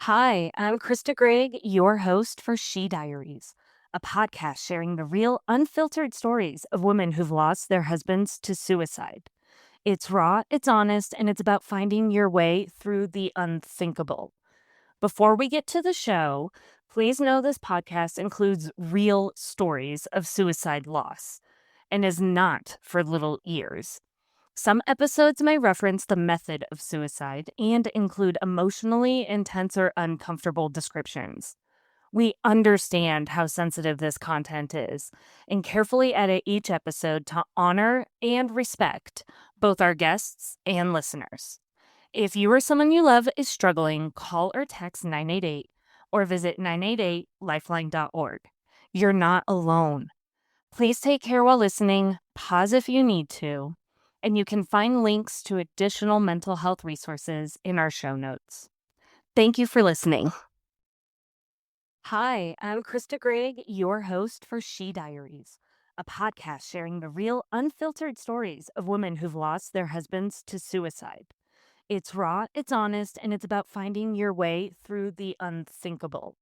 Hi, I'm Krista Gregg, your host for She Diaries, a podcast sharing the real, unfiltered stories of women who've lost their husbands to suicide. It's raw, it's honest, and it's about finding your way through the unthinkable. Before we get to the show, please know this podcast includes real stories of suicide loss and is not for little ears. Some episodes may reference the method of suicide and include emotionally intense or uncomfortable descriptions. We understand how sensitive this content is and carefully edit each episode to honor and respect both our guests and listeners. If you or someone you love is struggling, call or text 988 or visit 988lifeline.org. You're not alone. Please take care while listening, pause if you need to, and you can find links to additional mental health resources in our show notes. Thank you for listening. Hi, I'm Krista Gregg, your host for She Diaries, a podcast sharing the real, unfiltered stories of women who've lost their husbands to suicide. It's raw, it's honest, and it's about finding your way through the unthinkable.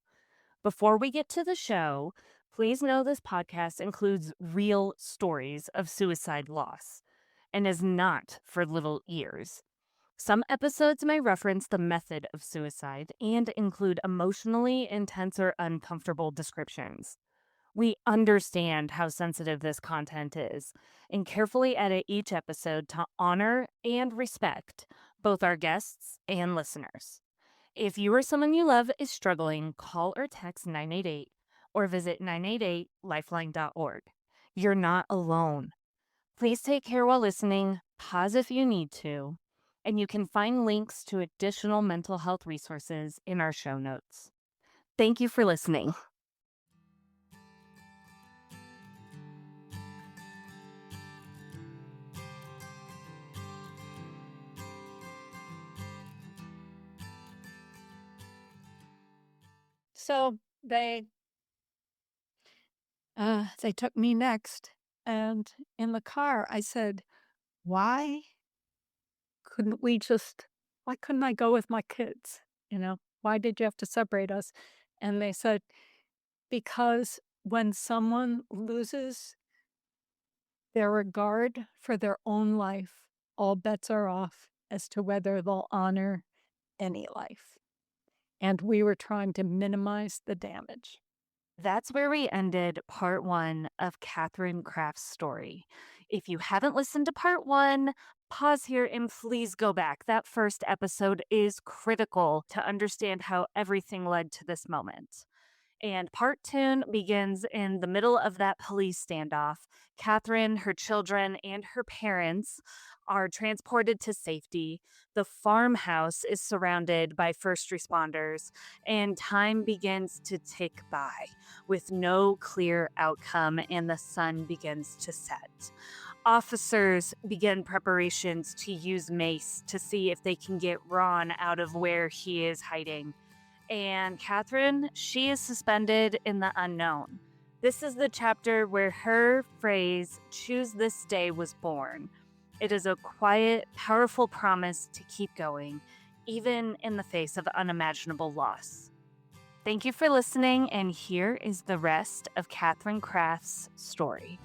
Before we get to the show, please know this podcast includes real stories of suicide loss and is not for little ears. Some episodes may reference the method of suicide and include emotionally intense or uncomfortable descriptions. We understand how sensitive this content is and carefully edit each episode to honor and respect both our guests and listeners. If you or someone you love is struggling, call or text 988 or visit 988lifeline.org. You're not alone. Please take care while listening, pause if you need to, and you can find links to additional mental health resources in our show notes. Thank you for listening. So they took me next, and in the car, I said, "Why couldn't we just why couldn't I go with my kids? Why did you have to separate us?" And they said, "Because when someone loses their regard for their own life, all bets are off as to whether they'll honor any life." And we were trying to minimize the damage. That's where we ended part one of Kathryn Craft's story. If you haven't listened to part one, pause here and please go back. That first episode is critical to understand how everything led to this moment. And part two begins in the middle of that police standoff. Kathryn, her children, and her parents are transported to safety. The farmhouse is surrounded by first responders, and time begins to tick by with no clear outcome, and the sun begins to set. Officers begin preparations to use mace to see if they can get Ron out of where he is hiding. And Kathryn, she is suspended in the unknown. This is the chapter where her phrase, "choose this day," was born. It is a quiet, powerful promise to keep going, even in the face of unimaginable loss. Thank you for listening, and here is the rest of Kathryn Craft's story.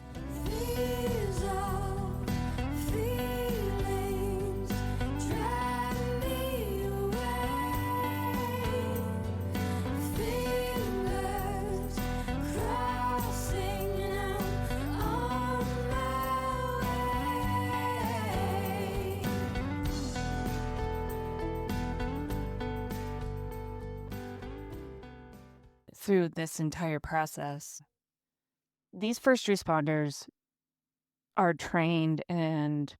These are feelings drag me away. Fingers crossing now on my way. Through this entire process, these first responders are trained and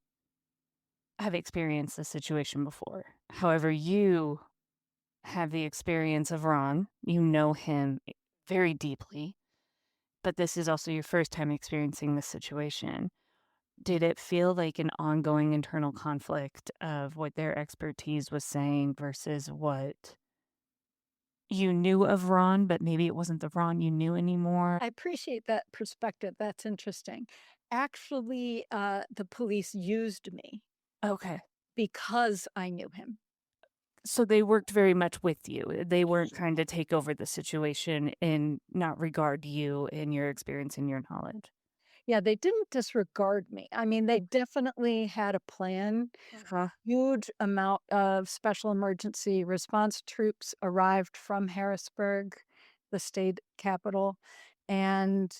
have experienced this situation before. However, you have the experience of Ron. You know him very deeply, but this is also your first time experiencing this situation. Did it feel like an ongoing internal conflict of what their expertise was saying versus what you knew of Ron, but maybe it wasn't the Ron you knew anymore? I appreciate that perspective. That's interesting. Actually, the police used me Okay. because I knew him. So they worked very much with you. They weren't trying to take over the situation and not regard you and your experience and your knowledge. Yeah, they didn't disregard me. I mean, they definitely had a plan. Uh-huh. Huge amount of special emergency response troops arrived from Harrisburg, the state capital, and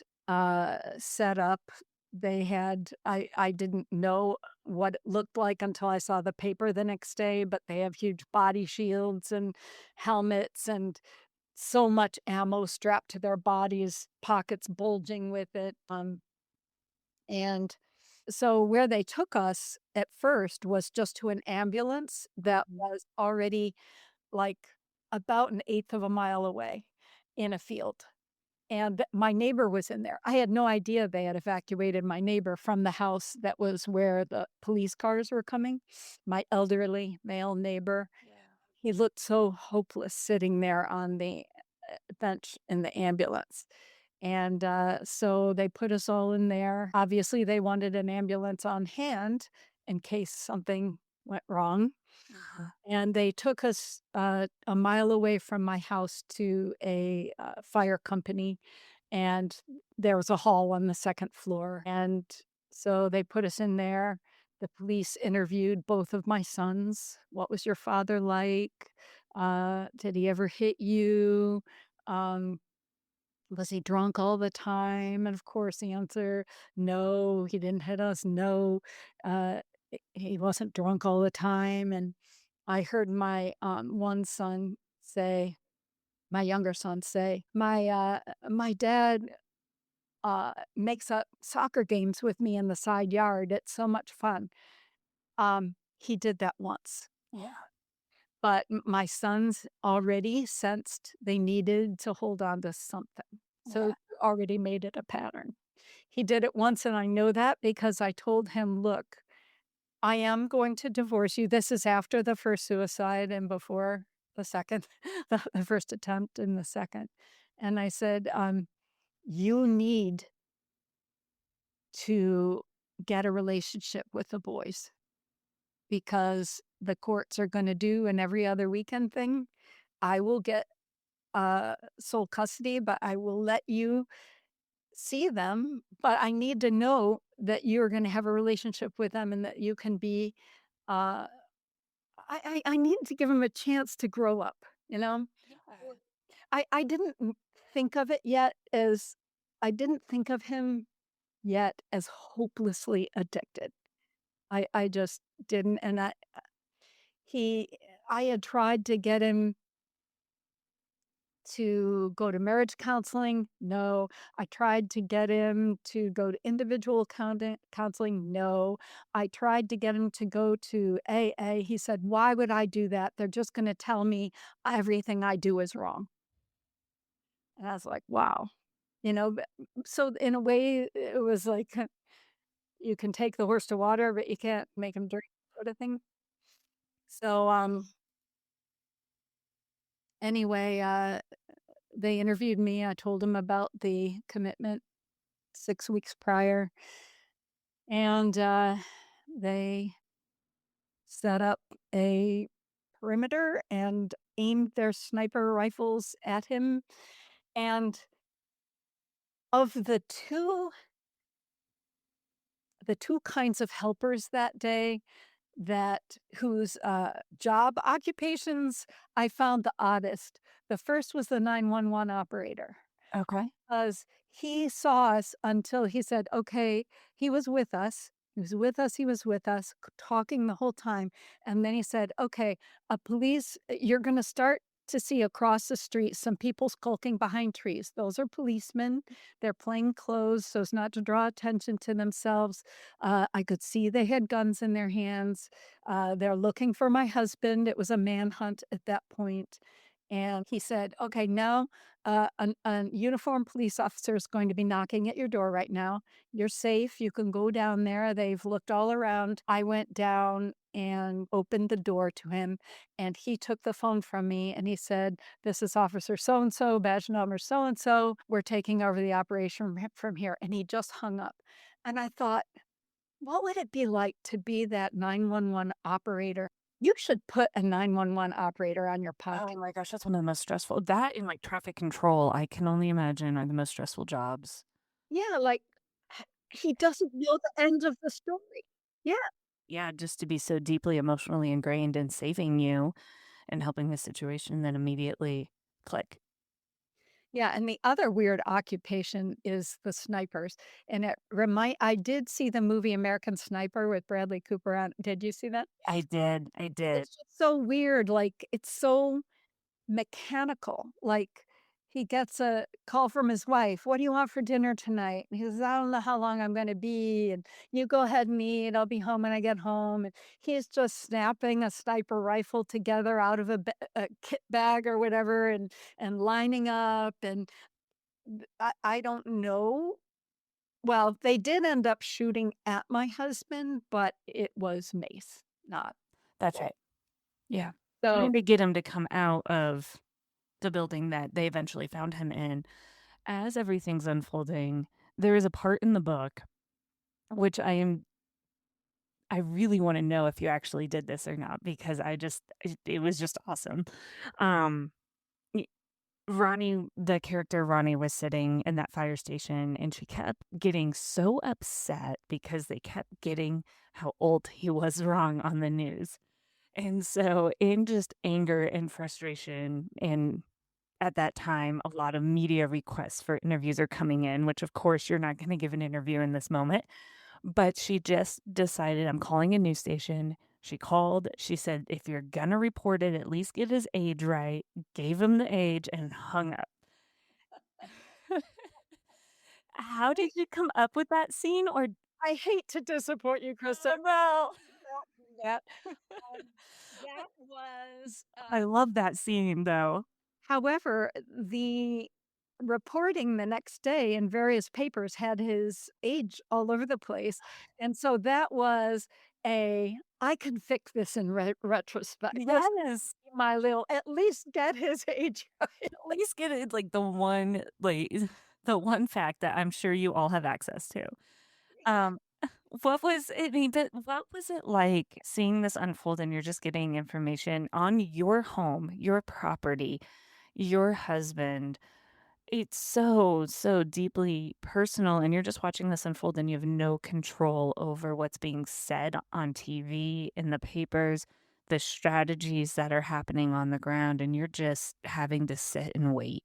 set up. They had I didn't know what it looked like until I saw the paper the next day, but they have huge body shields and helmets and so much ammo strapped to their bodies, pockets bulging with it. And so where they took us at first was just to an ambulance that was already like about an eighth of a mile away in a field. And my neighbor was in there. I had no idea they had evacuated my neighbor from the house that was where the police cars were coming. My elderly male neighbor. He looked so hopeless sitting there on the bench in the ambulance. And so they put us all in there. Obviously, they wanted an ambulance on hand in case something went wrong. Uh-huh. And they took us a mile away from my house to a fire company. And there was a hall on the second floor. And so they put us in there. The police interviewed both of my sons. What was your father like? Did he ever hit you? Um, was he drunk all the time? And of course, the answer, no, he didn't hit us. No, uh, he wasn't drunk all the time. And I heard my one son say, my younger son say, my dad makes up soccer games with me in the side yard. It's so much fun. He did that once. Yeah. But my sons already sensed they needed to hold on to something. So Yeah. already made it a pattern. He did it once, and I know that because I told him, "Look, I am going to divorce you." This is after the first suicide and before the second, the first attempt and the second. And I said, "You need to get a relationship with the boys because the courts are gonna do an every other weekend thing. I will get sole custody, but I will let you see them. But I need to know that you're going to have a relationship with them and that you can be. Uh, I need to give him a chance to grow up. You know, Yeah. I didn't think of it yet as I didn't think of him yet as hopelessly addicted. I just didn't, and he I had tried to get him to go to marriage counseling? No. I tried to get him to go to individual counseling? No. I tried to get him to go to AA. He said, "Why would I do that? They're just going to tell me everything I do is wrong." And I was like, wow. So in a way, it was like you can take the horse to water, but you can't make him drink, sort of thing. So, anyway, they interviewed me. I told them about the commitment 6 weeks prior, and, they set up a perimeter and aimed their sniper rifles at him, and of the two kinds of helpers that day that whose, job occupations I found the oddest, the first was the 911 operator. Okay. 'Cause he saw us until he said, "Okay," he was with us. He was with us, he was with us, talking the whole time, and then he said, "Okay, you're gonna start to see across the street some people skulking behind trees. Those are policemen. They're plain clothes so as not to draw attention to themselves. I could see they had guns in their hands. They're looking for my husband." It was a manhunt at that point, and he said, "Okay, now an uniformed police officer is going to be knocking at your door right now. You're safe. You can go down there. They've looked all around." I went down and opened the door to him, and he took the phone from me and he said, "This is Officer so and so, badge number so and so. We're taking over the operation from here." And he just hung up. And I thought, what would it be like to be that 911 operator? You should put a 911 operator on your Oh puck. my gosh, that's one of the most stressful. That and like traffic control, I can only imagine are the most stressful jobs. Yeah, like, he doesn't know the end of the story. Yeah. Yeah, just to be so deeply emotionally ingrained in saving you and helping the situation, then immediately click. Yeah, and the other weird occupation is the snipers, and I did see the movie American Sniper with Bradley Cooper on. Did you see that? I did. I did. It's just so weird, like, it's so mechanical, like, he gets a call from his wife, "What do you want for dinner tonight?" And he says, "I don't know how long I'm gonna be, and you go ahead and eat, I'll be home when I get home," and he's just snapping a sniper rifle together out of a kit bag or whatever and lining up, and I don't know. Well, they did end up shooting at my husband, but it was mace, not That's bull. right. Yeah. So Trying to get him to come out of the building that they eventually found him in. As everything's unfolding, there is a part in the book which I really wanna know if you actually did this or not because it was just awesome. Um, y Ronnie the character Ronnie was sitting in that fire station, and she kept getting so upset because they kept getting how old he was wrong on the news. And so in just anger and frustration, and at that time, a lot of media requests for interviews are coming in, which of course you're not gonna give an interview in this moment. But she just decided, "I'm calling a news station." She called, she said, "If you're gonna report it, at least get his age right," gave him the age, and hung up. How I did you come up with that scene or I hate to disappoint you, Krista. Oh, no. That um, that was, I love that scene, though. however, the reporting the next day in various papers had his age all over the place, and so that was I can fix this in retrospect. This Yes. my little at least get his age right. At least get it, like, the one fact that I'm sure you all have access to. Um, what was I mean, but what was it like seeing this unfold and you're just getting information on your home, your property, your husband? It's so, so deeply personal, and you're just watching this unfold and you have no control over what's being said on TV, in the papers, the strategies that are happening on the ground, and you're just having to sit and wait.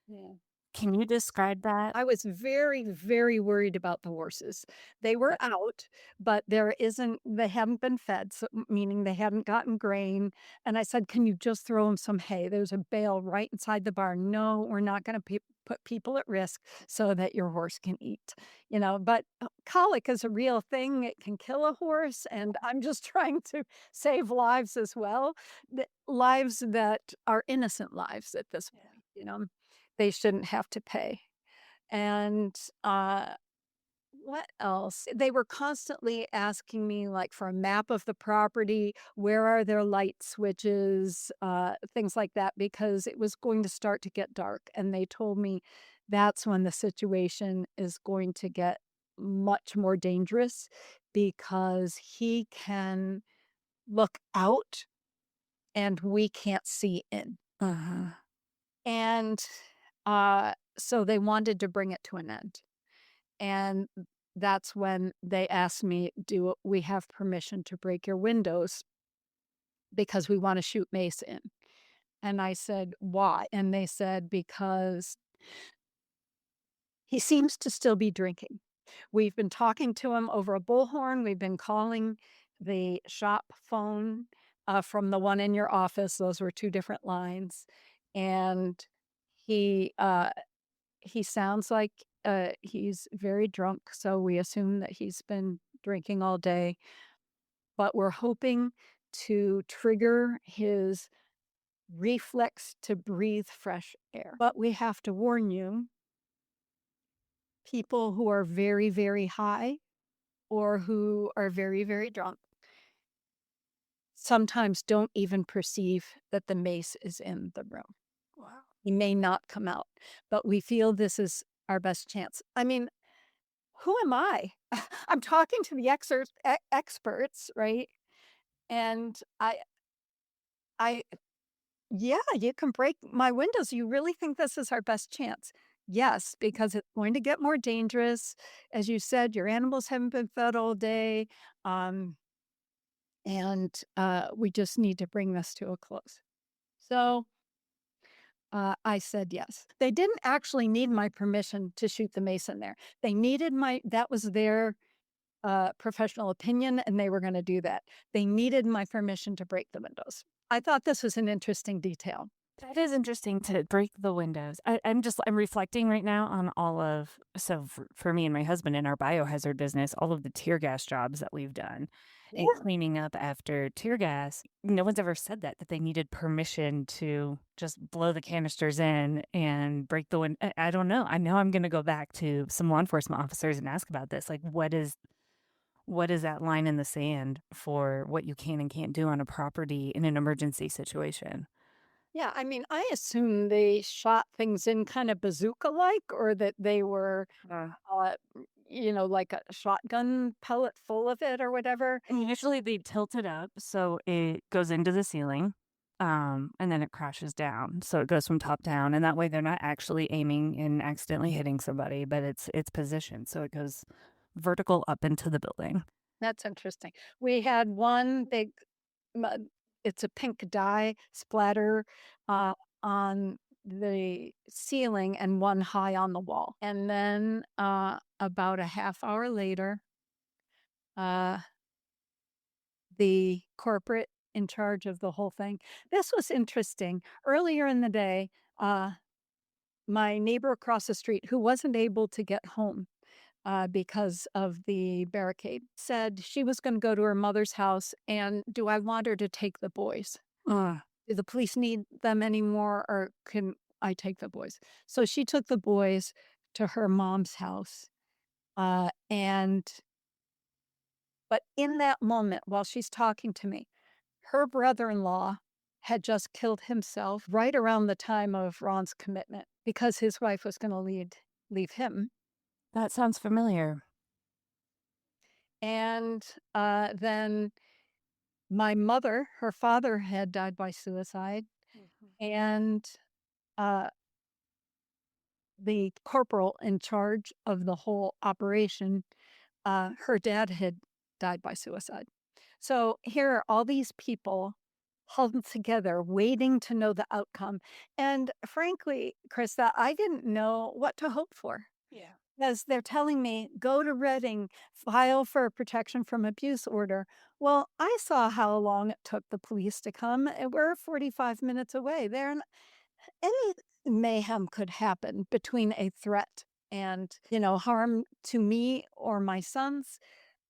Yeah. Can you describe that? I was very, very worried about the horses. They were out, but they haven't been fed, so meaning they hadn't gotten grain. And I said, "Can you just throw them some hay? There's a bale right inside the barn." "No, we're not going to put people at risk so that your horse can eat." But colic is a real thing. It can kill a horse, and I'm just trying to save lives as well. Lives that are innocent lives at this point. They shouldn't have to pay. And, what else? They were constantly asking me, like, for a map of the property, where are their light switches, things like that, because it was going to start to get dark, and they told me that's when the situation is going to get much more dangerous because he can look out and we can't see in. Uh-huh. And, so they wanted to bring it to an end. And that's when they asked me, "Do we have permission to break your windows because we wanna shoot Mace in?" And I said, "Why?" And they said, "Because he seems to still be drinking. We've been talking to him over a bullhorn, we've been calling the shop phone, from the one in your office, those were 2 different lines, and he, uh he sounds like, he's very drunk, so we assume that he's been drinking all day, but we're hoping to trigger his reflex to breathe fresh air. But we have to warn you, people who are very, very high or who are very, very drunk sometimes don't even perceive that the mace is in the room. Wow. He may not come out, but we feel this is our best chance." I mean, who am I? I'm talking to the experts, right? And I yeah, you can break my windows. You really think this is our best chance? Yes, because it's going to get more dangerous. As you said, your animals haven't been fed all day. Um, and we just need to bring this to a close. So I said yes. They didn't actually need my permission to shoot the mason there. They needed that was their professional opinion, and they were going to do that. They needed my permission to break the windows. I thought this was an interesting detail. That is interesting to break the windows. I'm reflecting right now on all of so for me and my husband in our biohazard business, all of the tear gas jobs that we've done and cleaning up after tear gas. No one's ever said that they needed permission to just blow the canisters in and break the window. I don't know. I know I'm going to go back to some law enforcement officers and ask about this. Like, what is that line in the sand for what you can and can't do on a property in an emergency situation? Yeah, I mean, I assume they shot things in kind of bazooka-like, or that they were, uh, like a shotgun pellet full of it or whatever. And usually they tilt it up so it goes into the ceiling, and then it crashes down. So it goes from top down, and that way they're not actually aiming and accidentally hitting somebody, but it's positioned so it goes vertical up into the building. That's interesting. We had one big, mu- it's a pink dye splatter uh, on the ceiling and one high on the wall. And then about a half hour later, uh, the corporate in charge of the whole thing. This was interesting. Earlier in the day, my neighbor across the street, who wasn't able to get home because of the barricade, said she was going to go to her mother's house. And do I want her to take the boys? Ugh. Do the police need them anymore, or can I take the boys? So she took the boys to her mom's house. And but in that moment, while she's talking to me, her brother-in-law had just killed himself right around the time of Ron's commitment because his wife was going to leave him. That sounds familiar. And then my mother, her father had died by suicide, Mhm. and uh, the corporal in charge of the whole operation, her dad had died by suicide. So here are all these people huddled together, waiting to know the outcome. And frankly, Krista, I didn't know what to hope for. Yeah. Because they're telling me, "Go to Reading, file for a protection from abuse order." Well, I saw how long it took the police to come, and we're 45 minutes away. Any mayhem could happen between a threat and, harm to me or my sons.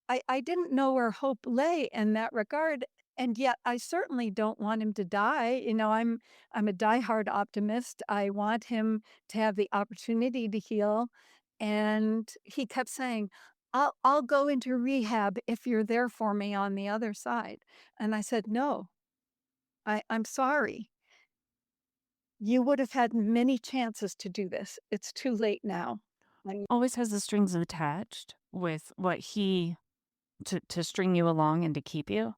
I didn't know where hope lay in that regard, and yet I certainly don't want him to die. I'm a diehard optimist. I want him to have the opportunity to heal, and he kept saying, "I'll go into rehab if you're there for me on the other side." And I said, "No, I'm sorry. You would have had many chances to do this. It's too late now." And Always has the strings attached with what he to string you along and to keep you.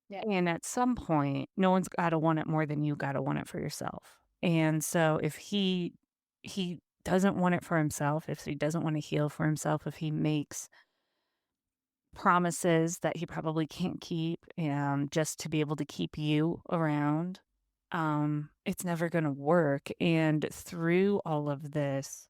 yeah. And at some point, no one's gotta want it more than you gotta want it for yourself. And so if he doesn't want it for himself, if he doesn't wanna heal for himself, if he makes promises that he probably can't keep, just to be able to keep you around, it's never gonna work. And through all of this,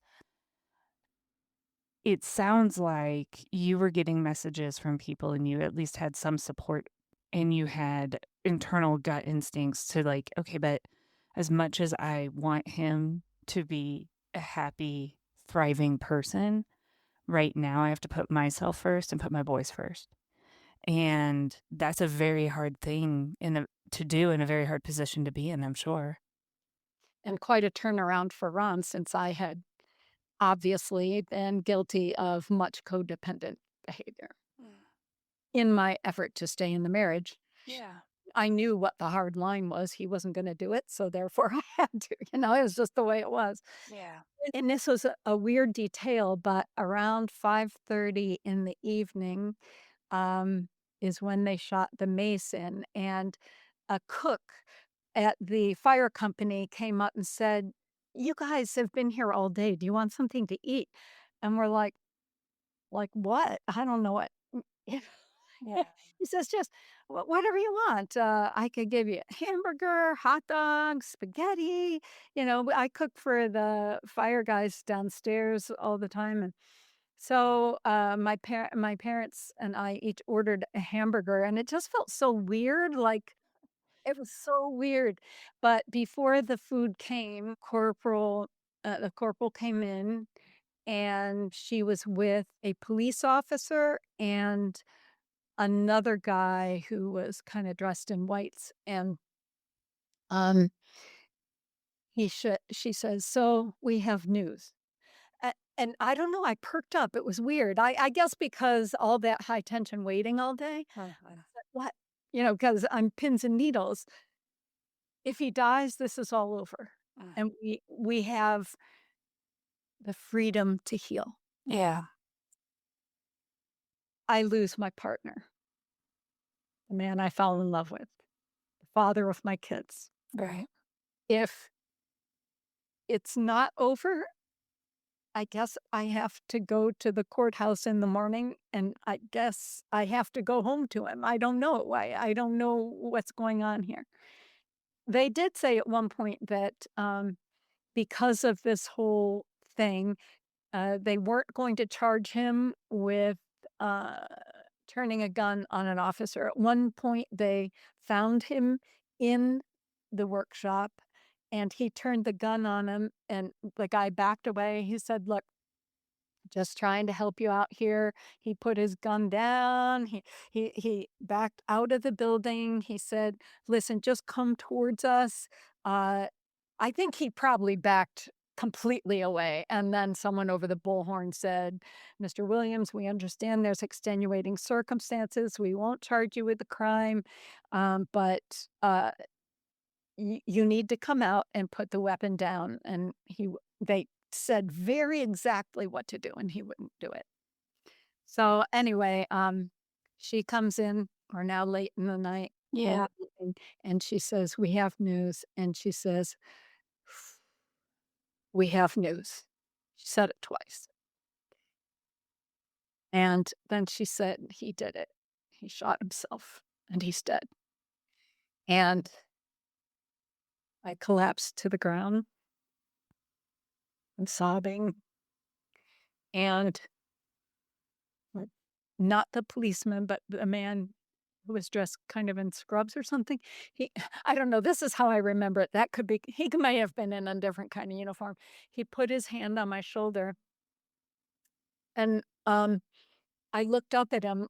it sounds like you were getting messages from people and you at least had some support and you had internal gut instincts to like, okay, but as much as I want him to be a happy, thriving person, right now I have to put myself first and put my boys first. And that's a very hard thing to do in a very hard position to be in, I'm sure. and quite a turnaround for Ron, since I had obviously been guilty of much codependent behavior Mm. in my effort to stay in the marriage. Yeah. I knew what the hard line was. He wasn't going to do it. So therefore, I had to. It was just the way it was. Yeah. And this was a weird detail, but around 5:30 in the evening, um, is when they shot the mace in, and a cook at the fire company came up and said, "You guys have been here all day. Do you want something to eat?" And we're like what? I don't know what. Yeah. He says, "Just whatever you want. I could give you a hamburger, hot dogs, spaghetti." I cook for the fire guys downstairs all the time, and so my parents and I each ordered a hamburger, and it just felt so weird. Like it was so weird. But before the food came, the corporal came in, and she was with a police officer and another guy who was kinda dressed in whites, and, um, she says, "So, we have news." And I don't know, I perked up, it was weird. I guess because all that high tension waiting all day. Uh-huh. But what? Because 'cause I'm pins and needles. If he dies, this is all over, Mm. and we have the freedom to heal. Yeah. I lose my partner, the man I fell in love with, the father of my kids. Right. If it's not over, I guess I have to go to the courthouse in the morning, and I guess I have to go home to him. I don't know. I don't know what's going on here. They did say at one point that, because of this whole thing, they weren't going to charge him with, uh, turning a gun on an officer. At one point, they found him in the workshop, and he turned the gun on him, and the guy backed away. He said, "Look, just trying to help you out here." He put his gun down. He backed out of the building. He said, "Listen, just come towards us." Uh, I think he probably backed completely away. And then someone over the bullhorn said, "Mr. Williams, we understand there's extenuating circumstances. We won't charge you with the crime, but you need to come out and put the weapon down." And they said very exactly what to do, and he wouldn't do it. So anyway, she comes in, we're now late in the night, Yeah. and she says, "We have news." And she says, "We have news." She said it twice. And then she said, "He did it. He shot himself, and he's dead." And I collapsed to the ground. I'm sobbing. And not the policeman, but the man who was dressed kind of in scrubs or something. He I don't know, this is how I remember it. That could be he may have been in a different kind of uniform. He put his hand on my shoulder, and, I looked up at him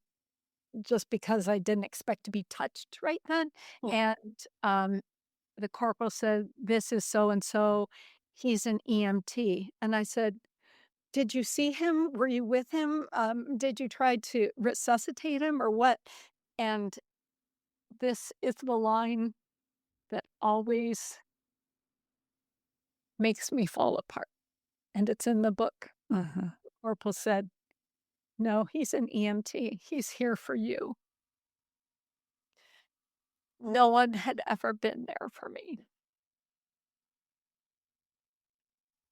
just because I didn't expect to be touched right then, Yeah. and, the corporal said, "This is so and so. He's an EMT." And I said, "Did you see him? Were you with him? Did you try to resuscitate him or what?" And this is the line that always makes me fall apart, and it's in the book. Mhm. The corporal said, "No, he's an EMT. He's here for you." No one had ever been there for me.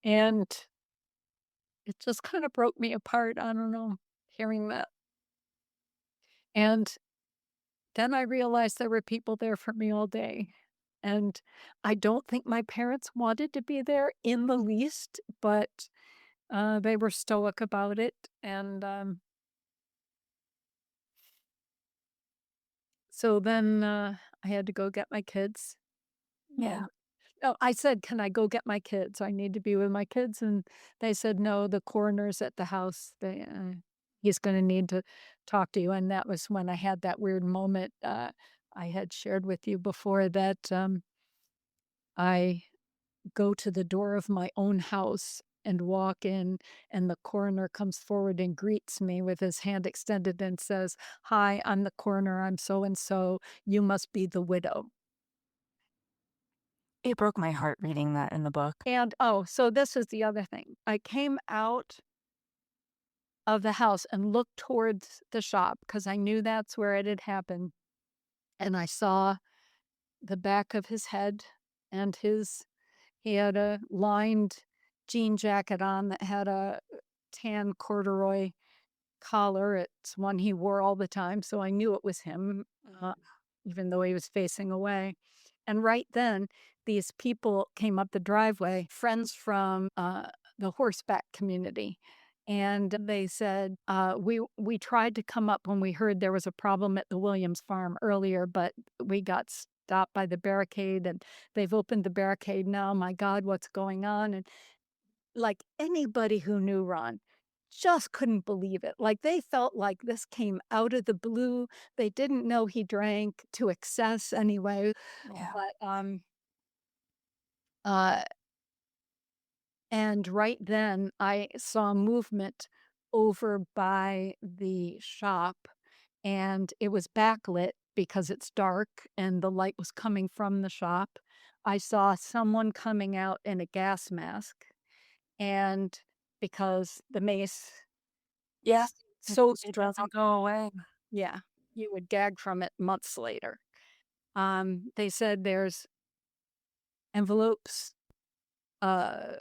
And it just kind of broke me apart. I don't know, hearing that. And then I realized there were people there for me all day. And I don't think my parents wanted to be there in the least, but they were stoic about it. And so then I had to go get my kids. Yeah. And oh, I said, "Can I go get my kids? I need to be with my kids." And they said, "No, the coroner's at the house. He's going to need to talk to you." And that was when I had that weird moment I had shared with you before that I go to the door of my own house and walk in, and the coroner comes forward and greets me with his hand extended and says, "Hi, I'm the coroner. I'm so and so. You must be the widow." It broke my heart reading that in the book. And oh, so this is the other thing. I came out of the house and looked towards the shop because I knew that's where it had happened. And I saw the back of his head and he had a lined jean jacket on that had a tan corduroy collar. It's one he wore all the time, so I knew it was him, even though he was facing away. And right then, these people came up the driveway, friends from the horseback community. And they said, we tried to come up when we heard there was a problem at the Williams farm earlier, but we got stopped by the barricade and they've opened the barricade now. My God, what's going on? And like anybody who knew Ron just couldn't believe it. Like they felt like this came out of the blue. They didn't know he drank to excess anyway. Yeah. But uh and right then I saw movement over by the shop and it was backlit because it's dark and the light was coming from the shop. I saw someone coming out in a gas mask and because the mace Yeah. so It strong, doesn't go away. yeah, you would gag from it months later. They said there's envelopes uh,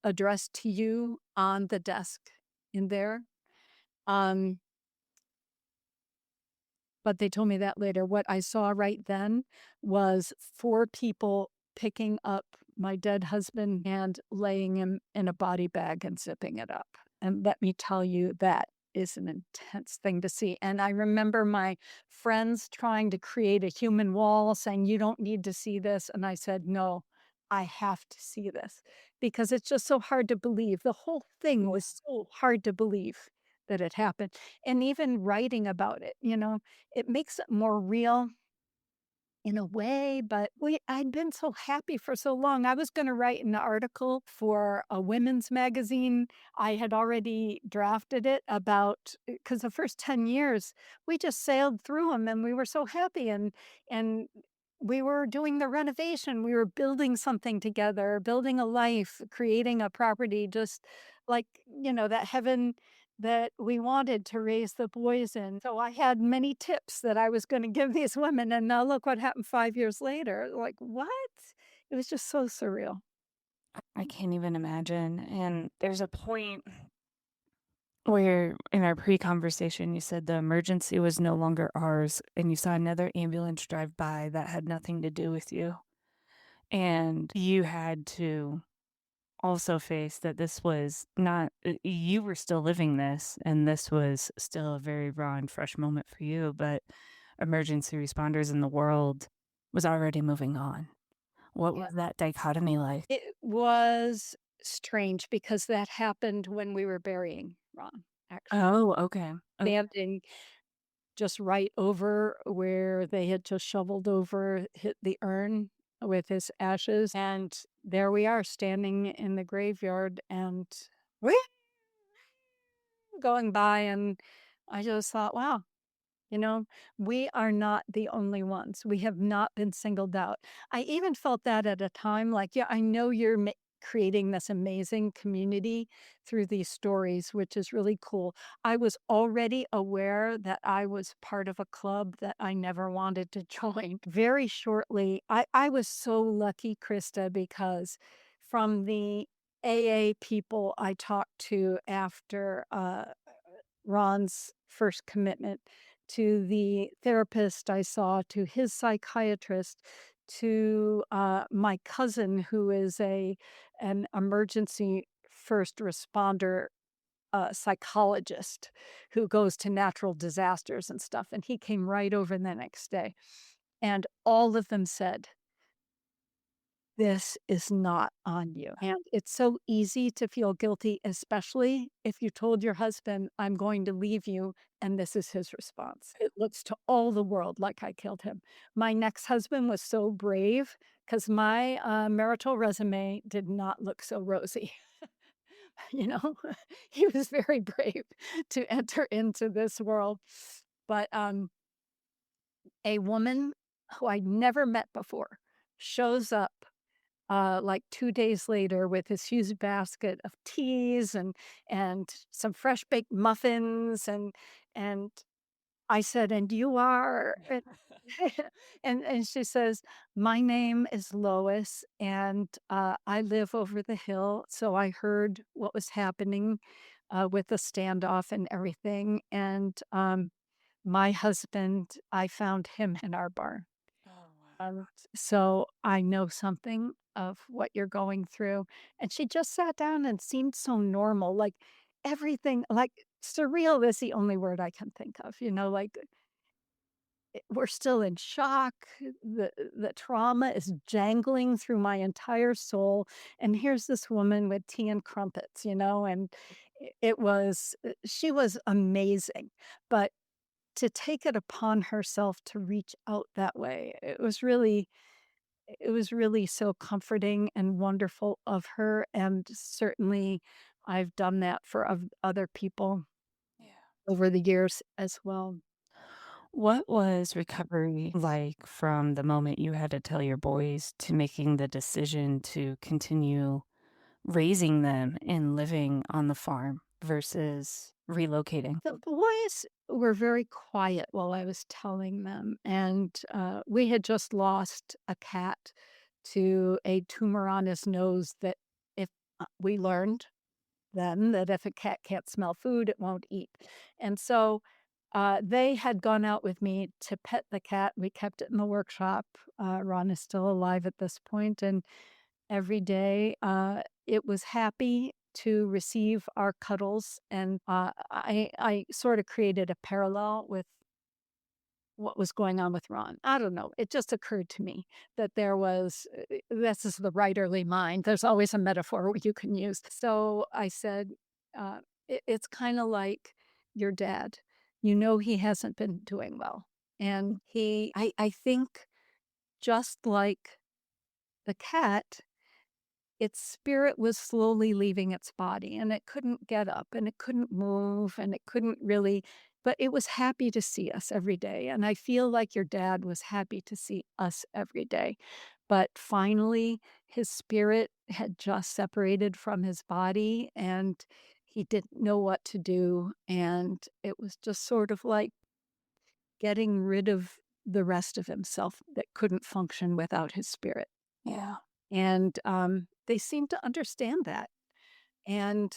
addressed to you on the desk in there. Um, but they told me that later. What I saw right then was 4 people picking up my dead husband and laying him in a body bag and zipping it up. And let me tell you, that is an intense thing to see. And I remember my friends trying to create a human wall saying, you don't need to see this. And I said, no, I have to see this because it's just so hard to believe. The whole thing was so hard to believe that it happened. And even writing about it, it makes it more real in a way, but I'd been so happy for so long. I was gonna write an article for a women's magazine. I had already drafted it about because the first 10 years, we just sailed through them, and we were so happy, and we were doing the renovation. We were building something together, building a life, creating a property, just like, that heaven that we wanted to raise the boys in. So I had many tips that I was going to give these women. And now look what happened 5 years later. Like, what? It was just so surreal. I can't even imagine. And there's a point where in our pre-conversation you said the emergency was no longer ours and you saw another ambulance drive by that had nothing to do with you. And you had to also face that this was not you were still living this and this was still a very raw and fresh moment for you, but emergency responders in the world was already moving on. What Yeah. was that dichotomy like? It was strange because that happened when we were burying Ron, actually. Oh, okay. Okay. Standing just right over where they had just shoveled over, hit the urn with his ashes. And there we are standing in the graveyard and going by. And I just thought, wow, you know, we are not the only ones. We have not been singled out. I even felt that at a time like, yeah, I know you're creating this amazing community through these stories, which is really cool. I was already aware that I was part of a club that I never wanted to join. Very shortly, I was so lucky, Krista, because from the AA people I talked to after Ron's first commitment, to the therapist I saw, to his psychiatrist, to my cousin who is an emergency first responder psychologist who goes to natural disasters and stuff. And he came right over the next day. And all of them said, this is not on you. And it's so easy to feel guilty, especially if you told your husband, I'm going to leave you, and this is his response. It looks to all the world like I killed him. My next husband was so brave because my marital resume did not look so rosy. you know, he was very brave to enter into this world. But a woman who I'd never met before shows up like 2 days later with this huge basket of teas and some fresh baked muffins, and I said, "And you are?" And she says, "My name is Lois, and, I live over the hill, so I heard what was happening, with the standoff and everything, and, my husband, I found him in our barn. Oh, wow. Um, so I know something of what you're going through." And she just sat down and seemed so normal, like, everything like, surreal is the only word I can think of, like we're still in shock. The trauma is jangling through my entire soul, and here's this woman with tea and crumpets, and it was she was amazing, but to take it upon herself to reach out that way, it was really so comforting and wonderful of her, and certainly I've done that for other people Yeah. over the years as well. What was recovery like from the moment you had to tell your boys to making the decision to continue raising them and living on the farm versus relocating? The boys were very quiet while I was telling them, and, we had just lost a cat to a tumor on his nose that if we learned then that if a cat can't smell food, it won't eat, and so, they had gone out with me to pet the cat. We kept it in the workshop. Ron is still alive at this point, and every day, it was happy to receive our cuddles, and, I sorta created a parallel with what was going on with Ron. I don't know, it just occurred to me that there was this is the writerly mind, there's always a metaphor you can use. So I said, it's kinda like your dad. You know he hasn't been doing well, and I think just like the cat, its spirit was slowly leaving its body, and it couldn't get up, and it couldn't move, and it couldn't really but it was happy to see us every day, and I feel like your dad was happy to see us every day. But finally, his spirit had just separated from his body, and he didn't know what to do, and it was just sort of like getting rid of the rest of himself that couldn't function without his spirit. Yeah. And, they seem to understand that, and,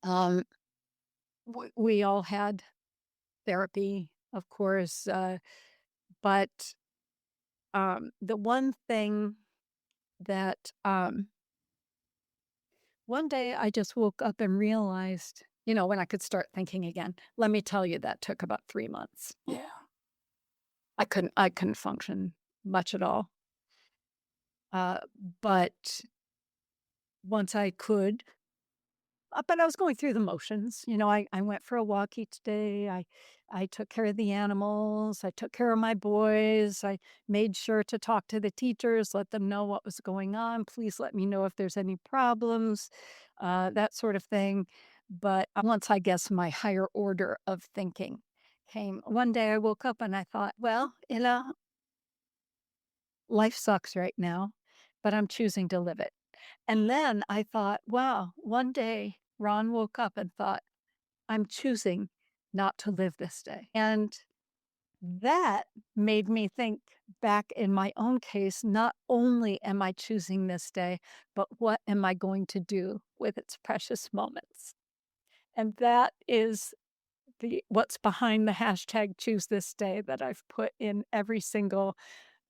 um, we all had therapy, of course, but, the one thing that, one day I just woke up and realized, when I could start thinking again. Let me tell you, that took about 3 months. Yeah. I couldn't function much at all, uh, but once I could but I was going through the motions. I went for a walk each day. I took care of the animals. I took care of my boys. I made sure to talk to the teachers, let them know what was going on. Please let me know if there's any problems, that sort of thing. But once I guess my higher order of thinking came, one day I woke up and I thought, well, life sucks right now, but I'm choosing to live it. And then I thought, wow, one day Ron woke up and thought, I'm choosing not to live this day. And that made me think back in my own case, not only am I choosing this day, but what am I going to do with its precious moments? And that is the what's behind the hashtag choose this day that I've put in every single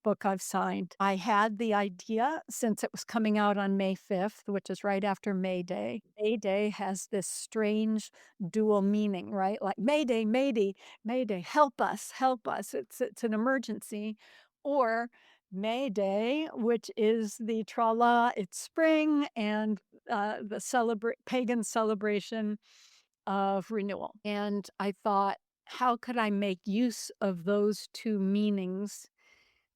book I've signed. I had the idea since it was coming out on May 5th, which is right after May Day. May Day has this strange dual meaning, right? Like Mayday, Mayday, Mayday, help us, help us. It's an emergency. Or May Day, which is the tra la, it's spring and the pagan celebration of renewal. And I thought, how could I make use of those two meanings?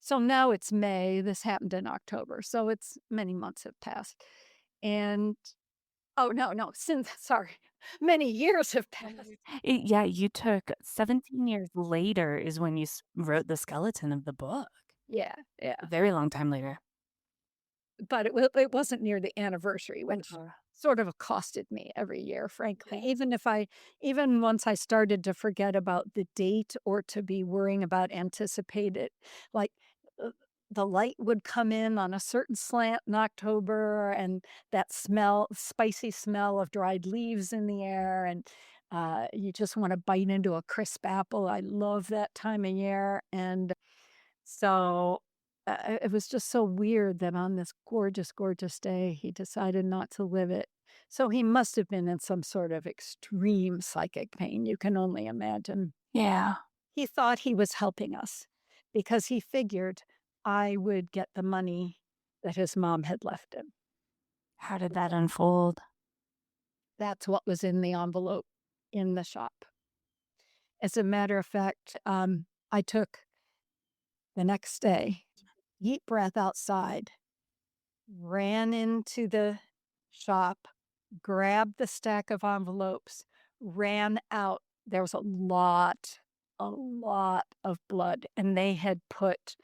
So now it's May, this happened in October, so it's many months have passed, and oh, no, no, since sorry, many years have passed. Yeah, you took 17 years later is when you wrote the skeleton of the book. Yeah, A yeah. very long time later. but it wasn't near the anniversary, which sort of accosted me every year, frankly. Even once I started to forget about the date or to be worrying about anticipated, like, uh, the light would come in on a certain slant in October, and that spicy smell of dried leaves in the air, and, you just wanna bite into a crisp apple. I love that time of year, and so, it was just so weird that on this gorgeous, gorgeous day, he decided not to live it. So he must have been in some sort of extreme psychic pain, you can only imagine. Yeah. He thought he was helping us because he figured I would get the money that his mom had left him. How did that unfold? That's what was in the envelope in the shop. As a matter of fact, I took the next day, deep breath outside, ran into the shop, grabbed the stack of envelopes, ran out. There was a lot of blood, and they had put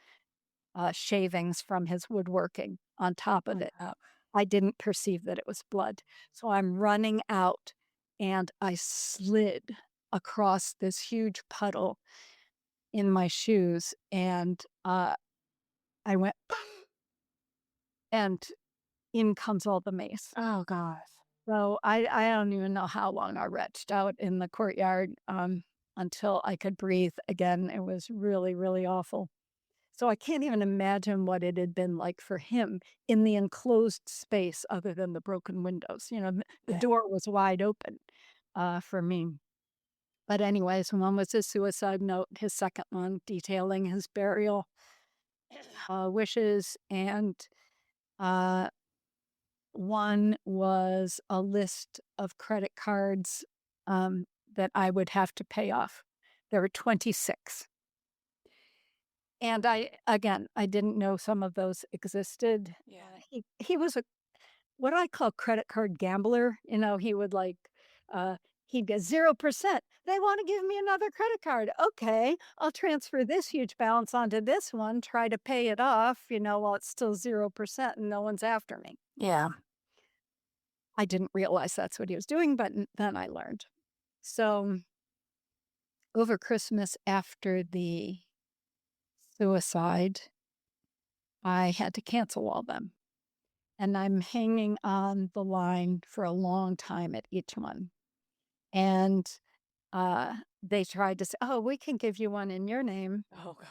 shavings from his woodworking on top of it. I didn't perceive that it was blood. So I'm running out, and I slid across this huge puddle in my shoes, and I went, and in comes all the mace. Oh gosh. So I don't even know how long I retched out in the courtyard, until I could breathe again. It was really, really awful. So I can't even imagine what it had been like for him in the enclosed space other than the broken windows. The Yeah. door was wide open, for me. But anyways, one was his suicide note, his second one detailing his burial, wishes, and, uh one was a list of credit cards, that I would have to pay off. There were 26. And I didn't know some of those existed. Yeah. He was a what I call credit card gambler. He would uh, he'd get 0%. They want to give me another credit card. Okay, I'll transfer this huge balance onto this one, try to pay it off, while it's still 0% and no one's after me. Yeah. I didn't realize that's what he was doing, but then I learned. So over Christmas after the suicide, I had to cancel all them. And I'm hanging on the line for a long time at each one. And they tried to say, oh, we can give you one in your name. Oh god.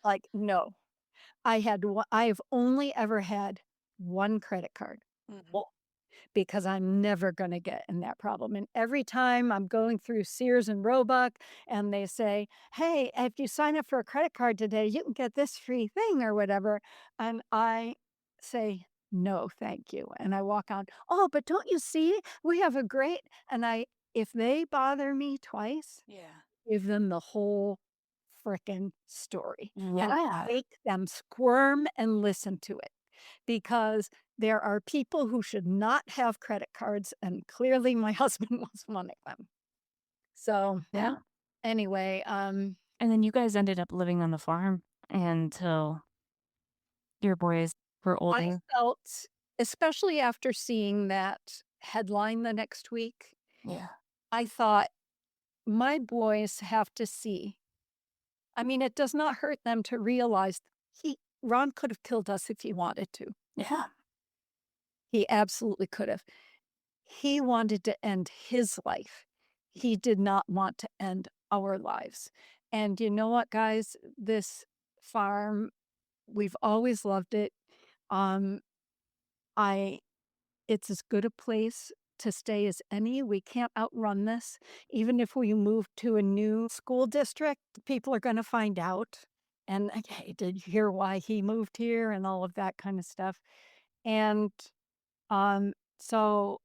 Like, no, I have only ever had one credit card. Mhm. Because I'm never gonna get in that problem, and every time I'm going through Sears and Roebuck, and they say, "Hey, if you sign up for a credit card today, you can get this free thing," or whatever, and I say, "No, thank you," and I walk on, "Oh, but don't you see? We have a great," and if they bother me twice, Yeah. give them the whole frickin' story and Yeah. make them squirm and listen to it because there are people who should not have credit cards, and clearly my husband was one of them. So, Yeah. anyway, And then you guys ended up living on the farm until your boys were I older? felt, especially after seeing that headline the next week, Yeah. I thought, "My boys have to see." I mean, it does not hurt them to realize Ron could have killed us if he wanted to. Yeah. He absolutely could have. He wanted to end his life. He did not want to end our lives. And you know what, guys? This farm, we've always loved it. Um, I it's as good a place to stay as any. We can't outrun this. Even if we move to a new school district, people are gonna find out. And like, hey, did you hear why he moved here and all of that kind of stuff? And so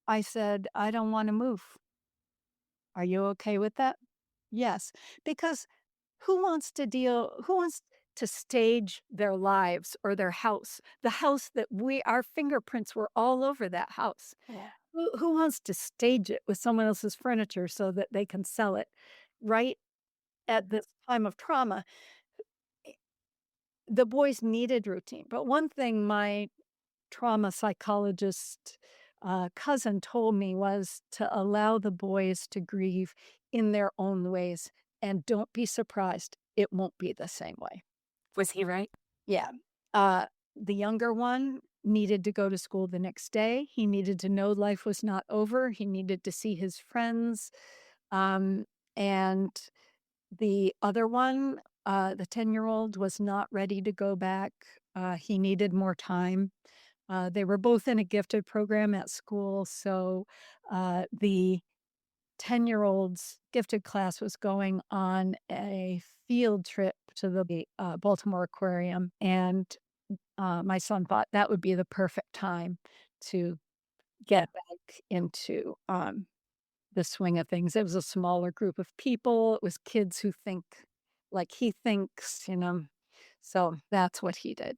I said, I don't want to move. Are you okay with that? Yes. Because who wants to stage their lives or their house? The house that our fingerprints were all over that house. Yeah. Who wants to stage it with someone else's furniture so that they can sell it right at this time of trauma? the boys needed routine. But one thing my trauma psychologist cousin told me was to allow the boys to grieve in their own ways and don't be surprised. It won't be the same way. Was he right? Yeah. Uh, the younger one needed to go to school the next day. He needed to know life was not over. He needed to see his friends. Um, and the other one, the 10-year-old, was not ready to go back. He needed more time. They were both in a gifted program at school. So the 10-year-old's gifted class was going on a field trip to the Baltimore Aquarium. And my son thought that would be the perfect time to get back into the swing of things. It was a smaller group of people. It was kids who think like he thinks, you know. So that's what he did.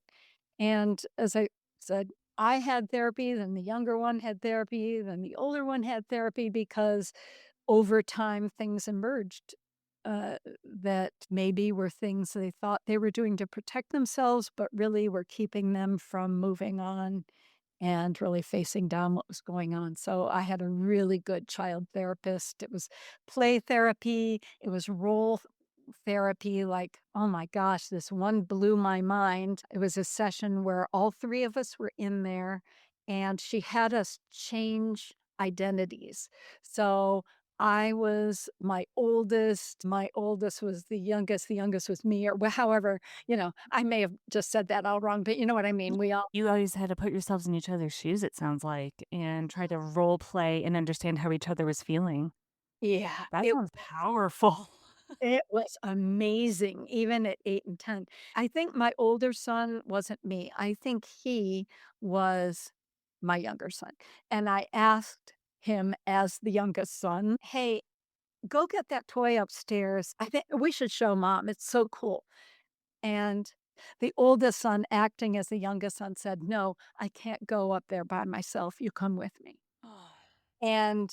And as I said, I had therapy, then the younger one had therapy, then the older one had therapy because over time things emerged that maybe were things they thought they were doing to protect themselves, but really were keeping them from moving on and really facing down what was going on. So I had a really good child therapist. It was play therapy, it was role therapy. Like, oh my gosh, this one blew my mind. It was a session where all three of us were in there and she had us change identities. So I was my oldest was the youngest was me, or however, I may have just said that all wrong, but you know what I mean. We all You always had to put yourselves in each other's shoes, it sounds like, and try to role play and understand how each other was feeling. Yeah, That sounds powerful. it was amazing, even at 8 and 10. I think my older son wasn't me. I think he was my younger son. And I asked him as the youngest son, "Hey, go get that toy upstairs. I think we should show mom. It's so cool." And the oldest son, acting as the youngest son, said, "No, I can't go up there by myself. You come with me." And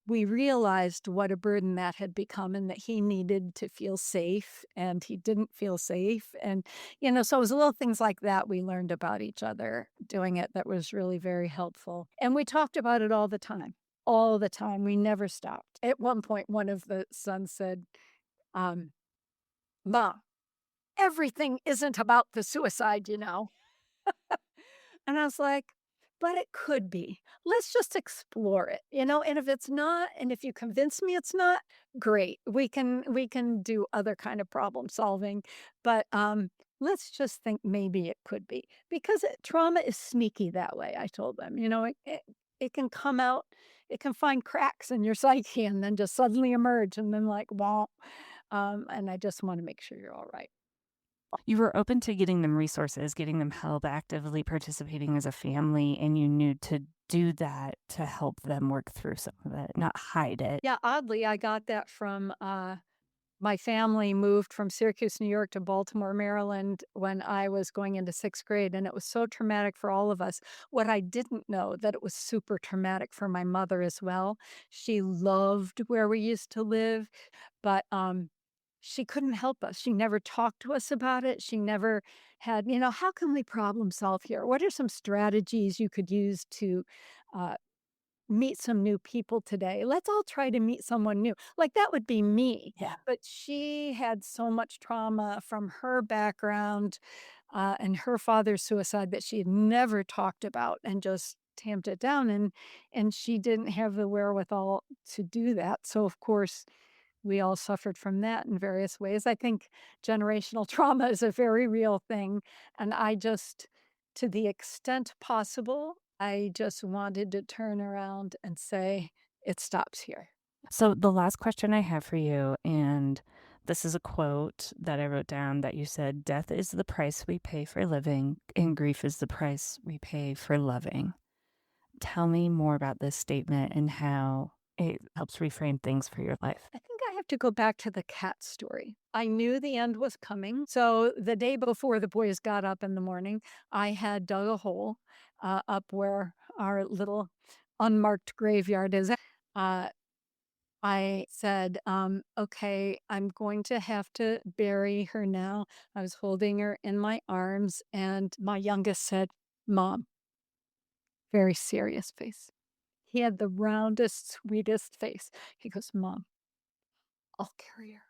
we realized what a burden that had become and that he needed to feel safe and he didn't feel safe. And, so it was little things like that we learned about each other doing it that was really very helpful. And we talked about it all the time. All the time. We never stopped. At one point, one of the sons said, um, "Ma, everything isn't about the suicide." And I was like, "But it could be. Let's just explore it. And if it's not, and if you convince me it's not, great. We can do other kind of problem solving. But let's just think maybe it could be because trauma is sneaky that way." I told them, it can come out, it can find cracks in your psyche and then just suddenly emerge and then like, wow. And I just want to make sure you're all right. You were open to getting them resources, getting them help, actively participating as a family, and you knew to do that to help them work through some of it, not hide it. Yeah, oddly, I got that from my family moved from Syracuse, New York to Baltimore, Maryland when I was going into 6th grade, and it was so traumatic for all of us. What I didn't know that it was super traumatic for my mother as well. She loved where we used to live, but she couldn't help us. She never talked to us about it. She never had, how can we problem solve here? What are some strategies you could use to uh, meet some new people today? Let's all try to meet someone new. Like that would be me. Yeah. But she had so much trauma from her background and her father's suicide that she had never talked about and just tamped it down. And she didn't have the wherewithal to do that. So of course we all suffered from that in various ways. I think generational trauma is a very real thing. And I just, to the extent possible, I just wanted to turn around and say, it stops here. So, the last question I have for you, and this is a quote that I wrote down that you said, "Death is the price we pay for living, and grief is the price we pay for loving." Tell me more about this statement and how it helps reframe things for your life. I think I have to go back to the cat story. I knew the end was coming. So the day before the boys got up in the morning, I had dug a hole up where our little unmarked graveyard is. Uh, I said, okay, I'm going to have to bury her now. I was holding her in my arms, and my youngest said, Mom, very serious face. He had the roundest, sweetest face. He goes, Mom, I'll carry her.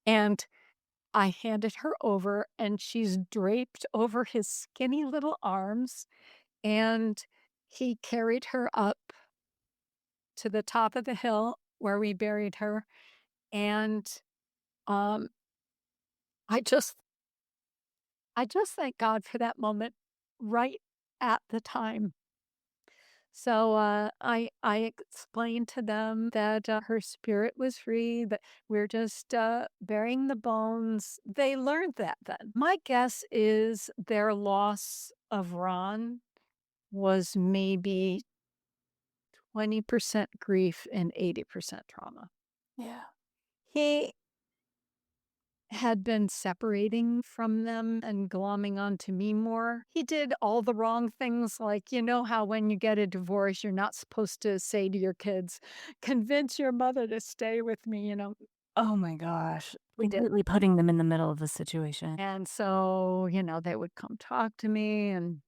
And I handed her over, and she's draped over his skinny little arms, and he carried her up to the top of the hill where we buried her. And um, I just I just thank God for that moment right at the time. So I explained to them that her spirit was free, that we're just burying the bones. They learned that then. My guess is their loss of Ron was maybe 20% grief and 80% trauma. Yeah. He had been separating from them and glomming onto me more. He did all the wrong things, like, you know how when you get a divorce, you're not supposed to say to your kids, convince your mother to stay with me, Oh my gosh. We did. Completely putting them in the middle of the situation. And so, they would come talk to me and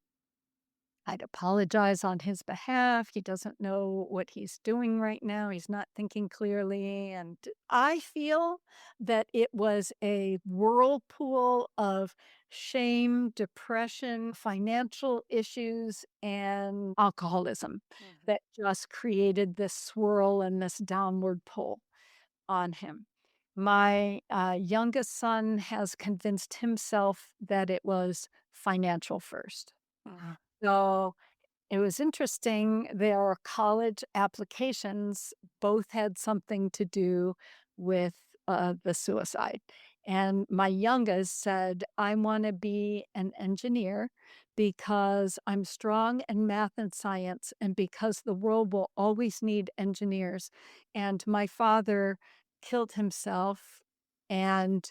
I'd apologize on his behalf. He doesn't know what he's doing right now. He's not thinking clearly. And I feel that it was a whirlpool of shame, depression, financial issues, and alcoholism that just created this swirl and this downward pull on him. My youngest son has convinced himself that it was financial first. Mhm. So it was interesting. Their college applications both had something to do with the suicide. And my youngest said, I want to be an engineer because I'm strong in math and science, and because the world will always need engineers. And my father killed himself, and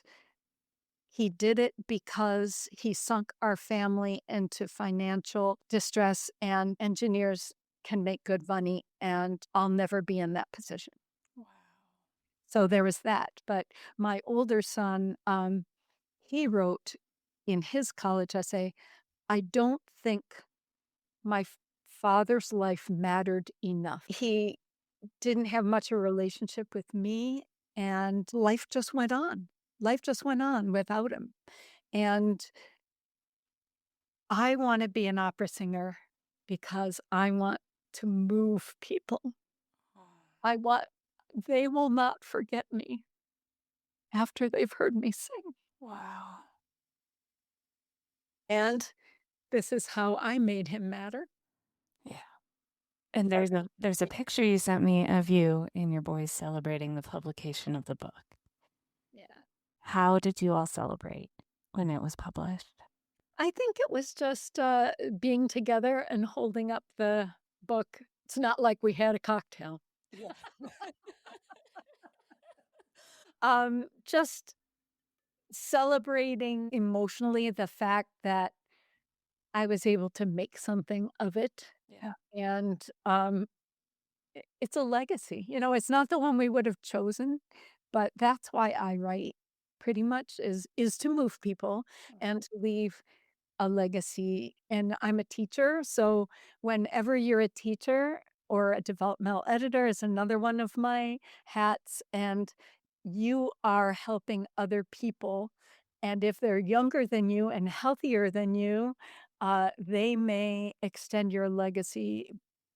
he did it because he sunk our family into financial distress, and engineers can make good money, and I'll never be in that position. Wow. So there was that. But my older son, he wrote in his college essay, I don't think my father's life mattered enough. He didn't have much of a relationship with me, and life just went on. Life just went on without him. And I wanna be an opera singer because I want to move people. I want they will not forget me after they've heard me sing, Wow. and this is how I made him matter. Yeah. And But there's a picture you sent me of you and your boys celebrating the publication of the book. yeah. How did you all celebrate when it was published? I think it was just, being together and holding up the book. It's not like we had a cocktail. Yeah. Just celebrating emotionally the fact that I was able to make something of it, Yeah. and, it's a legacy, it's not the one we would have chosen, but that's why I write pretty much is to move people and to leave a legacy. And I'm a teacher, so whenever you're a teacher or a developmental editor is another one of my hats, and you are helping other people. And if they're younger than you and healthier than you, they may extend your legacy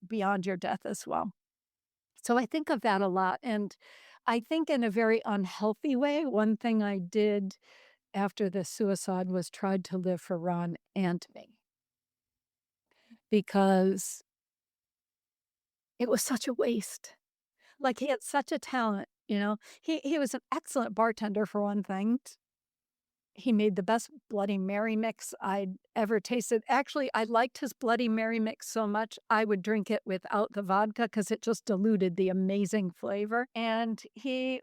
beyond your death as well. So I think of that a lot. And I think in a very unhealthy way, one thing I did after the suicide was tried to live for Ron and me because it was such a waste. Like, he had such a talent, He was an excellent bartender for one thing. He made the best Bloody Mary mix I'd ever tasted. Actually, I liked his Bloody Mary mix so much, I would drink it without the vodka because it just diluted the amazing flavor. And he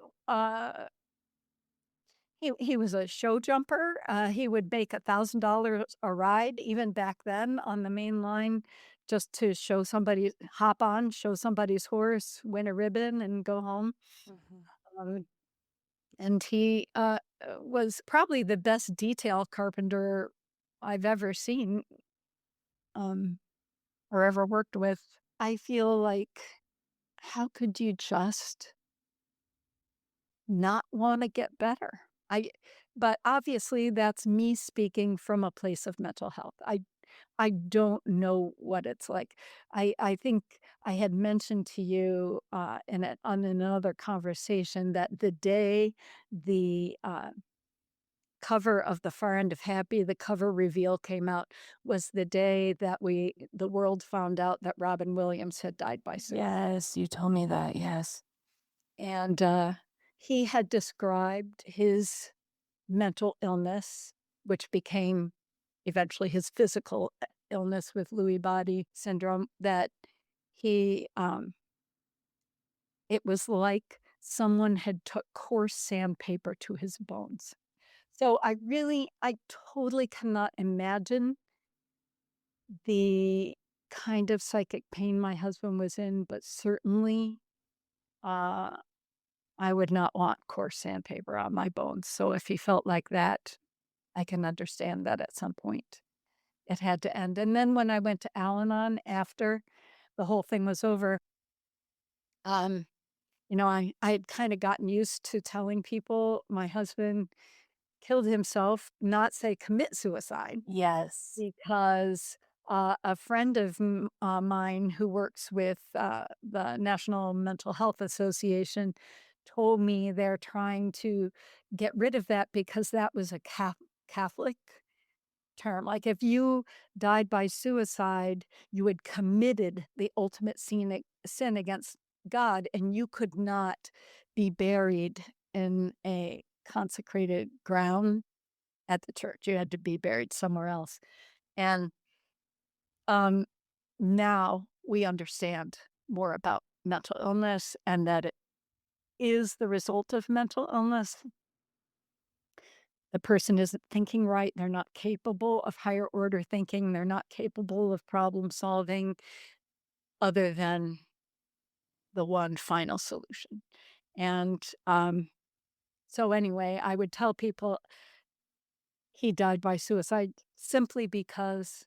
was a show jumper. He would make $1,000 a ride even back then on the main line just to show somebody's horse, win a ribbon, and go home. Mhm. Um, and he was probably the best detail carpenter I've ever seen um, or ever worked with. I feel like, how could you just not want to get better? But obviously that's me speaking from a place of mental health. I don't know what it's like. I think I had mentioned to you on another conversation that the day the cover of the Far End of Happy, the cover reveal came out, was the day that the world found out that Robin Williams had died by suicide. Yes, you told me that, yes. And he had described his mental illness, which became eventually his physical illness with Lewy body syndrome, that he it was like someone had took coarse sandpaper to his bones. So I totally cannot imagine the kind of psychic pain my husband was in, but certainly uh I would not want coarse sandpaper on my bones. So if he felt like that, I can understand that at some point it had to end. And then when I went to Al-Anon after the whole thing was over, um, I had kind of gotten used to telling people my husband killed himself, not say commit suicide, Yes. because a friend of mine who works with the National Mental Health Association told me they're trying to get rid of that because that was a Catholic term. Like if you died by suicide, you had committed the ultimate sin against God, and you could not be buried in a consecrated ground at the church. You had to be buried somewhere else. And um, now we understand more about mental illness and that it is the result of mental illness. The person isn't thinking right. They're not capable of higher order thinking. They're not capable of problem solving other than the one final solution. And so, anyway, I would tell people he died by suicide simply because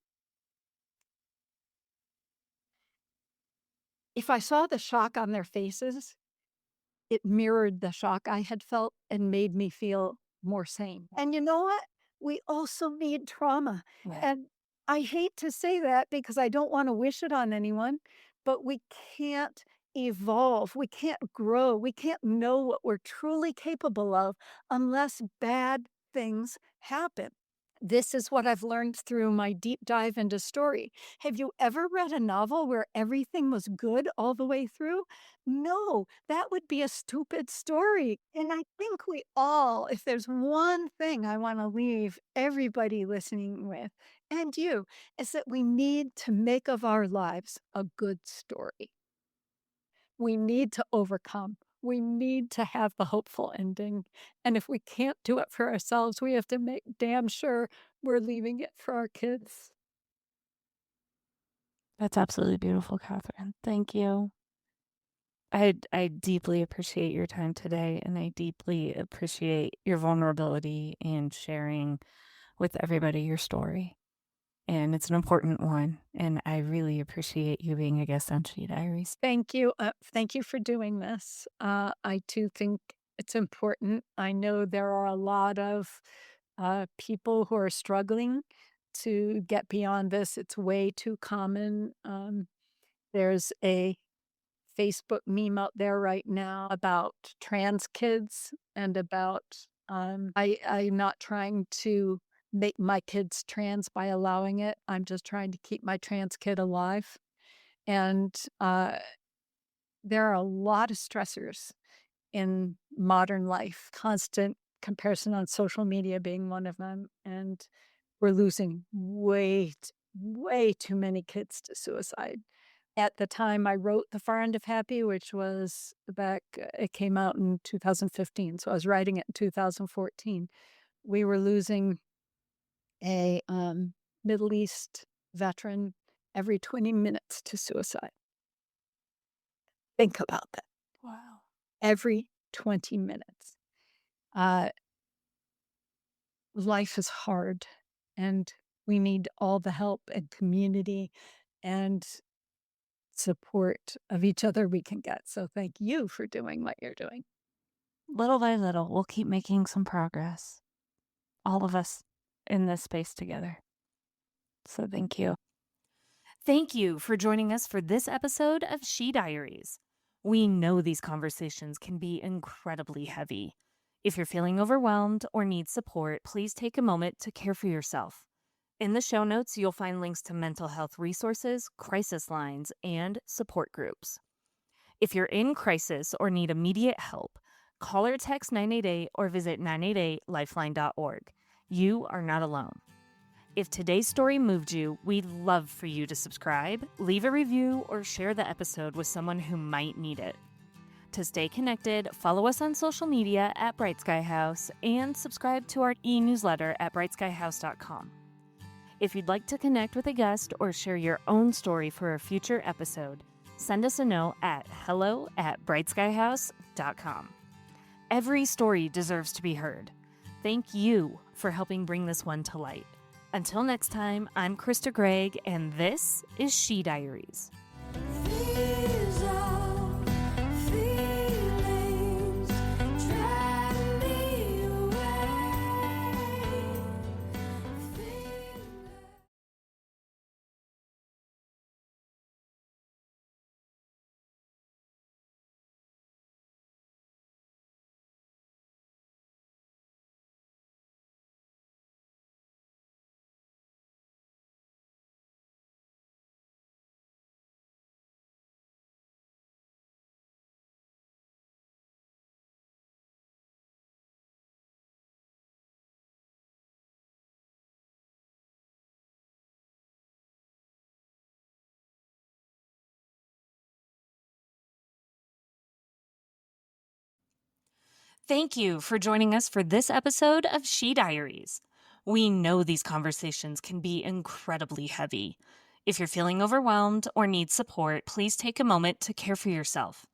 if I saw the shock on their faces, it mirrored the shock I had felt and made me feel more sane. And you know what? We also need trauma. Yeah. And I hate to say that because I don't want to wish it on anyone, but we can't evolve. We can't grow. We can't know what we're truly capable of unless bad things happen. This is what I've learned through my deep dive into story. Have you ever read a novel where everything was good all the way through? No, that would be a stupid story. And I think we all, if there's one thing I want to leave everybody listening with, and you, is that we need to make of our lives a good story. We need to overcome. We need to have the hopeful ending. And if we can't do it for ourselves, we have to make damn sure we're leaving it for our kids. That's absolutely beautiful, Catherine. Thank you. I deeply appreciate your time today, and I deeply appreciate your vulnerability and sharing with everybody your story. And it's an important one, and I really appreciate you being a guest on She Diaries. Thank you. Thank you for doing this. I too think it's important. I know there are a lot of people who are struggling to get beyond this. It's way too common. There's a Facebook meme out there right now about trans kids and about I'm not trying to make my kids trans by allowing it. I'm just trying to keep my trans kid alive. And there are a lot of stressors in modern life, constant comparison on social media being one of them. And we're losing way too many kids to suicide. At the time I wrote The Far End of Happy, which was it came out in 2015. So I was writing it in 2014. We were losing a Middle East veteran every 20 minutes to suicide. Think about that. Wow. Every 20 minutes. Uh, Life is hard, and we need all the help and community and support of each other we can get. So thank you for doing what you're doing. Little by little, we'll keep making some progress. All of us in this space together. So thank you. Thank you for joining us for this episode of She Diaries. We know these conversations can be incredibly heavy. If you're feeling overwhelmed or need support, please take a moment to care for yourself. In the show notes, you'll find links to mental health resources, crisis lines, and support groups. If you're in crisis or need immediate help, call or text 988 or visit 988lifeline.org. You are not alone. If today's story moved you, we'd love for you to subscribe, leave a review, or share the episode with someone who might need it. To stay connected, follow us on social media at Bright Sky House and subscribe to our e-newsletter at brightskyhouse.com. If you'd like to connect with a guest or share your own story for a future episode, send us a note at hello@brightskyhouse.com. Every story deserves to be heard. Thank you for helping bring this one to light. Until next time, I'm Krista Gregg, and this is She Diaries. These are feelings drag me away. Thank you for joining us for this episode of She Diaries. We know these conversations can be incredibly heavy. If you're feeling overwhelmed or need support, please take a moment to care for yourself.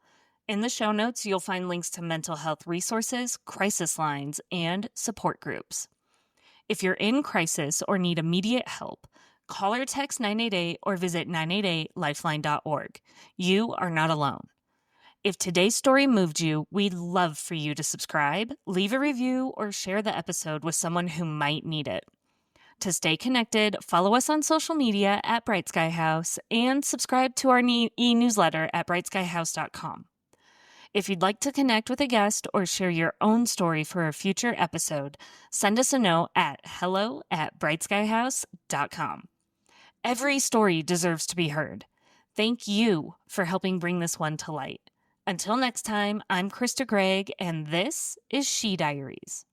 In the show notes, you'll find links to mental health resources, crisis lines, and support groups. If you're in crisis or need immediate help, call or text 988 or visit 988lifeline.org. You are not alone. If today's story moved you, we'd love for you to subscribe, leave a review, or share the episode with someone who might need it. To stay connected, follow us on social media at Bright Sky House and subscribe to our e-newsletter at brightskyhouse.com. If you'd like to connect with a guest or share your own story for a future episode, send us a note at hello@brightskyhouse.com. Every story deserves to be heard. Thank you for helping bring this one to light. Until next time, I'm Krista Gregg, and this is She Diaries.